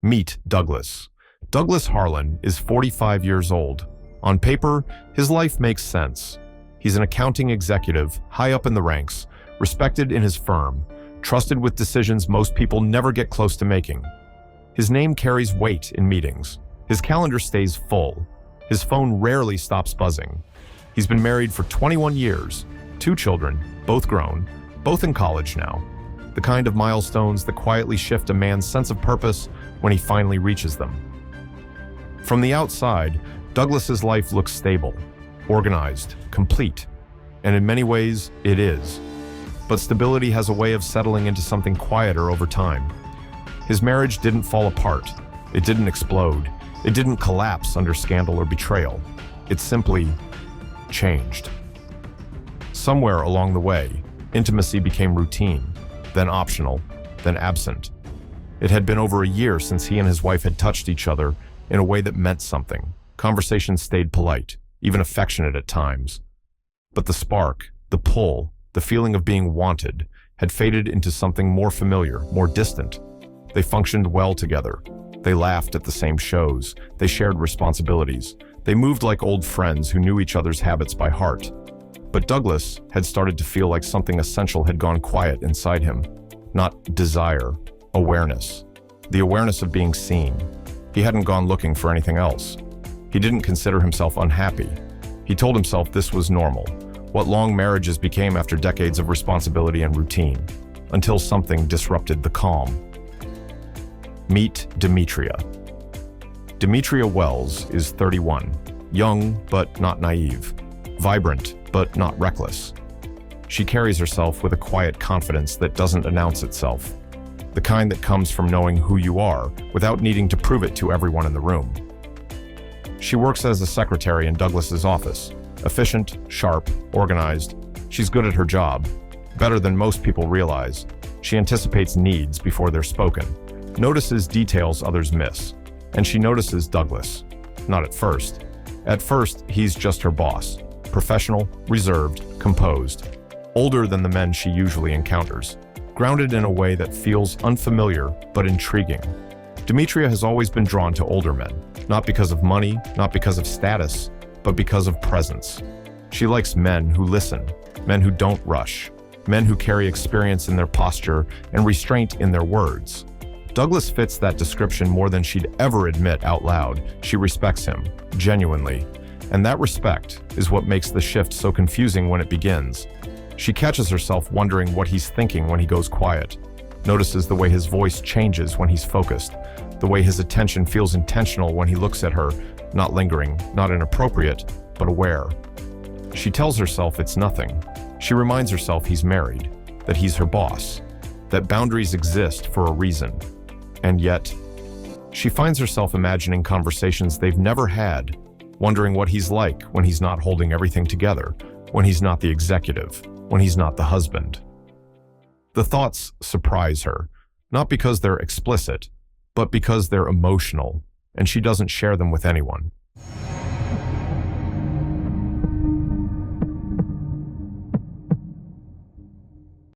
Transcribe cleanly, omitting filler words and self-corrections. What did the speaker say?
Meet Douglas. Douglas Harlan is 45 years old. On paper, his life makes sense. He's an accounting executive, high up in the ranks, respected in his firm, trusted with decisions most people never get close to making. His name carries weight in meetings. His calendar stays full. His phone rarely stops buzzing. He's been married for 21 years, 2 children, both grown, both in college now. The kind of milestones that quietly shift a man's sense of purpose when he finally reaches them. From the outside, Douglas's life looks stable, organized, complete, and in many ways, it is. But stability has a way of settling into something quieter over time. His marriage didn't fall apart. It didn't explode. It didn't collapse under scandal or betrayal. It simply changed. Somewhere along the way, intimacy became routine, then optional, then absent. It had been over a year since he and his wife had touched each other in a way that meant something. Conversations stayed polite, even affectionate at times. But the spark, the pull, the feeling of being wanted had faded into something more familiar, more distant. They functioned well together. They laughed at the same shows. They shared responsibilities. They moved like old friends who knew each other's habits by heart. But Douglas had started to feel like something essential had gone quiet inside him. Not desire, awareness. The awareness of being seen. He hadn't gone looking for anything else. He didn't consider himself unhappy. He told himself this was normal, what long marriages became after decades of responsibility and routine, until something disrupted the calm. Meet Demetria. Demetria Wells is 31, young but not naive, vibrant but not reckless. She carries herself with a quiet confidence that doesn't announce itself, the kind that comes from knowing who you are without needing to prove it to everyone in the room. She works as a secretary in Douglas's office, efficient, sharp, organized. She's good at her job, better than most people realize. She anticipates needs before they're spoken, notices details others miss, and she notices Douglas. Not at first. At first, he's just her boss. Professional, reserved, composed, older than the men she usually encounters, grounded in a way that feels unfamiliar but intriguing. Demetria has always been drawn to older men, not because of money, not because of status, but because of presence. She likes men who listen, men who don't rush, men who carry experience in their posture and restraint in their words. Douglas fits that description more than she'd ever admit out loud. She respects him, genuinely. And that respect is what makes the shift so confusing when it begins. She catches herself wondering what he's thinking when he goes quiet, notices the way his voice changes when he's focused, the way his attention feels intentional when he looks at her, not lingering, not inappropriate, but aware. She tells herself it's nothing. She reminds herself he's married, that he's her boss, that boundaries exist for a reason. And yet, she finds herself imagining conversations they've never had, wondering what he's like when he's not holding everything together, when he's not the executive, when he's not the husband. The thoughts surprise her, not because they're explicit, but because they're emotional, and she doesn't share them with anyone.